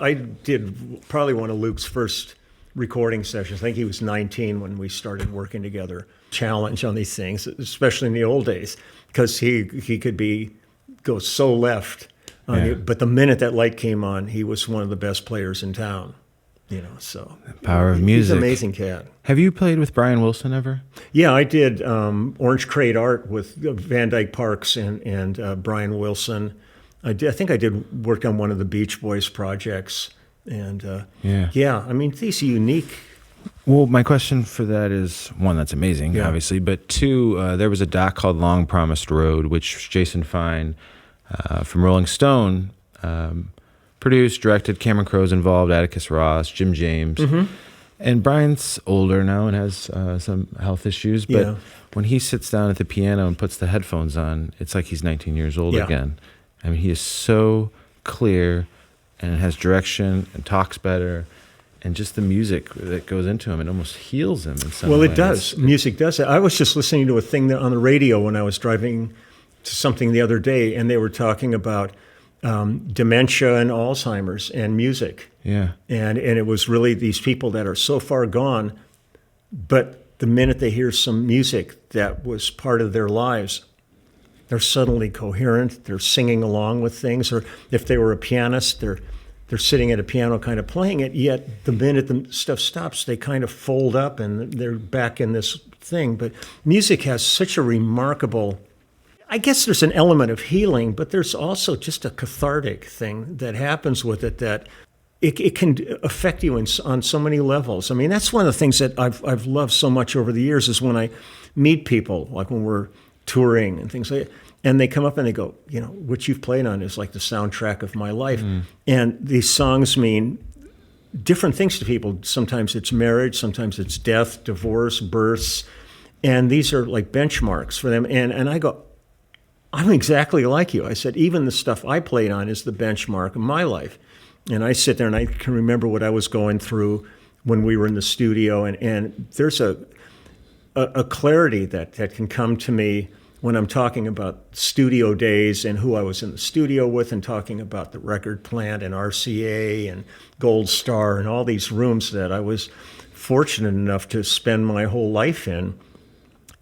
I did probably one of Luke's first recording sessions. I think he was 19 when we started working together. Challenge on these things, especially in the old days, because he could go so left. But the minute that light came on, he was one of the best players in town. So power of music. He's an amazing cat. Have you played with Brian Wilson ever? Yeah, I did Orange Crate Art with Van Dyke Parks and Brian Wilson. I think I did work on one of the Beach Boys projects. And I mean, these are unique. Well, my question for that is, one, that's amazing, obviously, but two, there was a doc called Long Promised Road, which Jason Fine from Rolling Stone produced, directed. Cameron Crowe's involved, Atticus Ross, Jim James. Mm-hmm. And Brian's older now and has some health issues, but when he sits down at the piano and puts the headphones on, it's like he's 19 years old again. I mean, he is so clear and has direction and talks better. And just the music that goes into him, it almost heals him in some way. Well, it does. Music does it. I was just listening to a thing on the radio when I was driving to something the other day, and they were talking about dementia and Alzheimer's and music. Yeah. And it was really these people that are so far gone, but the minute they hear some music that was part of their lives, they're suddenly coherent. They're singing along with things. Or if they were a pianist, they're sitting at a piano kind of playing it, yet the minute the stuff stops, they kind of fold up and they're back in this thing. But music has such a remarkable, I guess there's an element of healing, but there's also just a cathartic thing that happens with it that it can affect you on so many levels. I mean, that's one of the things that I've loved so much over the years is when I meet people, like when we're touring and things like that. And they come up and they go, what you've played on is like the soundtrack of my life. Mm. And these songs mean different things to people. Sometimes it's marriage, sometimes it's death, divorce, births. And these are like benchmarks for them. And I go, I'm exactly like you. I said, even the stuff I played on is the benchmark of my life. And I sit there and I can remember what I was going through when we were in the studio. And there's a clarity that can come to me when I'm talking about studio days and who I was in the studio with and talking about the record plant and RCA and Gold Star and all these rooms that I was fortunate enough to spend my whole life in.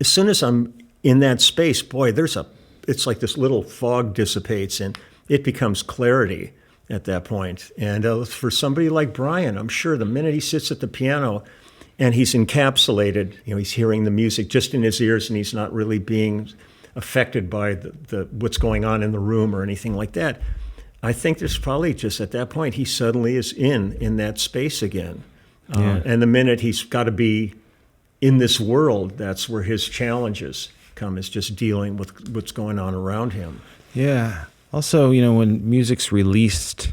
As soon as I'm in that space, boy, it's like this little fog dissipates and it becomes clarity at that point. And for somebody like Brian, I'm sure the minute he sits at the piano and he's encapsulated, he's hearing the music just in his ears and he's not really being affected by the what's going on in the room or anything like that. I think there's probably just at that point, he suddenly is in that space again. And the minute he's got to be in this world, that's where his challenges come, is just dealing with what's going on around him. Yeah. Also, when music's released,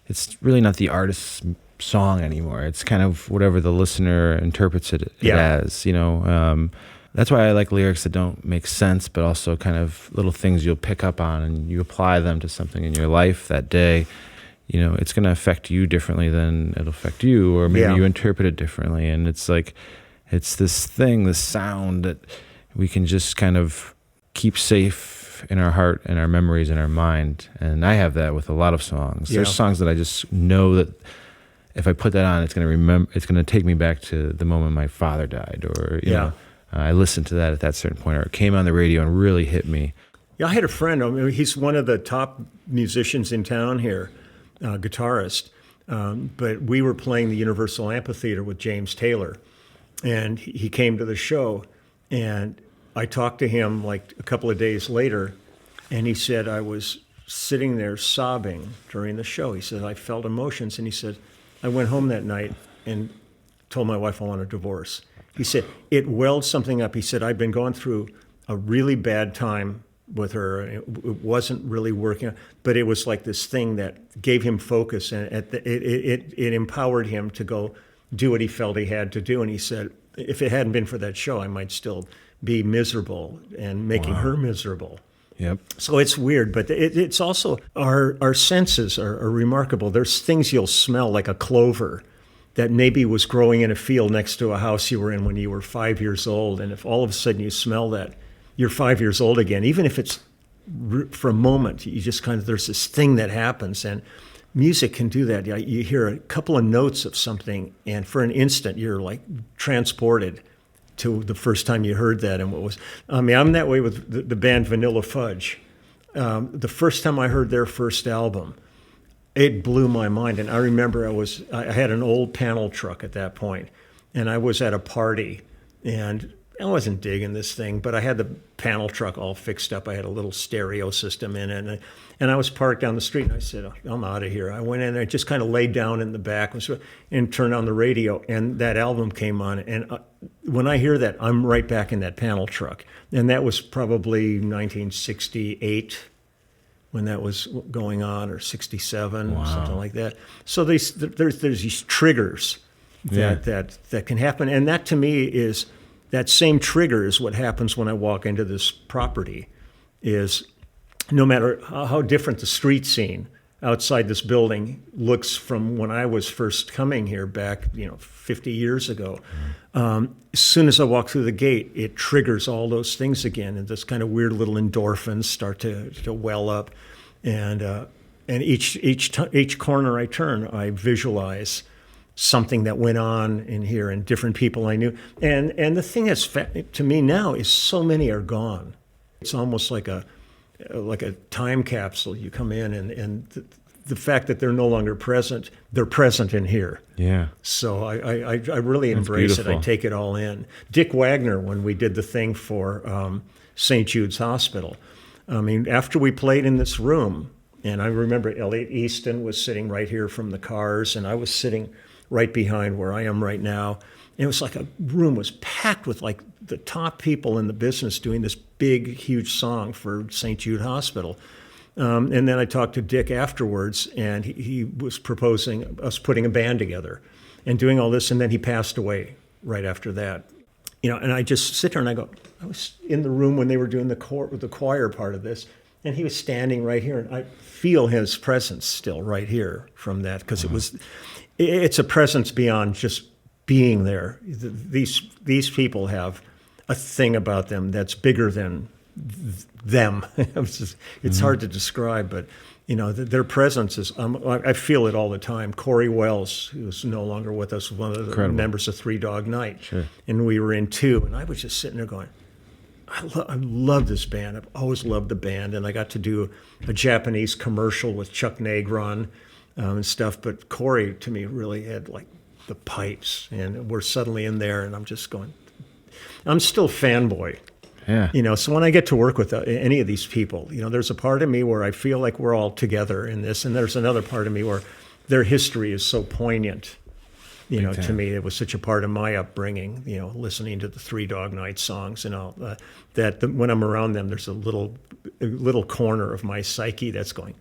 it's really not the artist's song anymore. It's kind of whatever the listener interprets it as, That's why I like lyrics that don't make sense, but also kind of little things you'll pick up on and you apply them to something in your life that day. It's going to affect you differently than it'll affect you, or maybe you interpret it differently. And it's like, it's this thing, this sound that we can just kind of keep safe in our heart and our memories and our mind. And I have that with a lot of songs. There's songs that I just know that if I put that on, it's going to take me back to the moment my father died, or you know, I listened to that at that certain point, or it came on the radio and really hit me. Yeah, I had a friend. He's one of the top musicians in town here, guitarist. But we were playing the Universal Amphitheater with James Taylor, and he came to the show, and I talked to him like a couple of days later, and he said, I was sitting there sobbing during the show. He said, I felt emotions, and he said, I went home that night and told my wife I want a divorce. He said, it welled something up. He said, I've been going through a really bad time with her. It wasn't really working, but it was like this thing that gave him focus, and it empowered him to go do what he felt he had to do. And he said, if it hadn't been for that show, I might still be miserable and making her miserable. Yep. So it's weird, but it's also our senses are remarkable. There's things you'll smell, like a clover that maybe was growing in a field next to a house you were in when you were 5 years old. And if all of a sudden you smell that, you're 5 years old again. Even if it's for a moment, you just kind of, there's this thing that happens. And music can do that. You hear a couple of notes of something, and for an instant, you're like transported to the first time you heard that. And what was, I mean, I'm that way with the band Vanilla Fudge. The first time I heard their first album, it blew my mind. And I remember I had an old panel truck at that point, and I was at a party, and I wasn't digging this thing, but I had the panel truck all fixed up. I had a little stereo system in it, and I was parked down the street, and I said, oh, I'm out of here. I went in and I just kind of laid down in the back and turned on the radio, and that album came on. And when I hear that, I'm right back in that panel truck. And that was probably 1968 when that was going on, or 67, or something like that. So there's these triggers that can happen. And that to me is, that same trigger is what happens when I walk into this property. Is no matter how different the street scene outside this building looks from when I was first coming here back, 50 years ago, as soon as I walk through the gate, it triggers all those things again, and this kind of weird little endorphins start to well up, and each corner I turn, I visualize something that went on in here and different people I knew. And the thing that's to me now is so many are gone. It's almost like a time capsule. You come in and the fact that they're no longer present, they're present in here. Yeah. So I really embrace it. I take it all in. Dick Wagner, when we did the thing for St. Jude's Hospital, I mean, after we played in this room, and I remember Elliot Easton was sitting right here from the Cars, and I was sitting right behind where I am right now. And it was like a room was packed with like the top people in the business doing this big, huge song for St. Jude Hospital. And then I talked to Dick afterwards, and he was proposing us putting a band together and doing all this. And then he passed away right after that. And I just sit there and I go, I was in the room when they were doing the choir part of this, and he was standing right here, and I feel his presence still right here from that, because it's a presence beyond just being there. These people have a thing about them that's bigger than them. It's hard to describe, but their presence is. I feel it all the time. Corey Wells, who's no longer with us, was one of the members of Three Dog Night, and we were in two, and I was just sitting there going, I love this band. I've always loved the band, and I got to do a Japanese commercial with Chuck Negron and stuff. But Corey, to me, really had like the pipes, and we're suddenly in there, and I'm just going. I'm still Fanboy. Yeah. So when I get to work with any of these people, there's a part of me where I feel like we're all together in this, and there's another part of me where their history is so poignant. To me, it was such a part of my upbringing, listening to the Three Dog Night songs and all that when I'm around them, there's a little corner of my psyche that's going,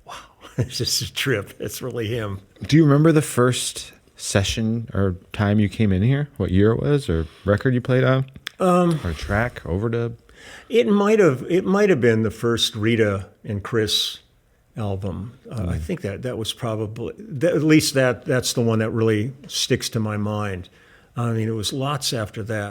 wow, it's just a trip. It's really him. Do you remember the first session or time you came in here? What year it was, or record you played on? Or track, overdub? It might have been the first Rita and Chris album. I think that was probably, at least that's the one that really sticks to my mind. I mean, it was lots after that.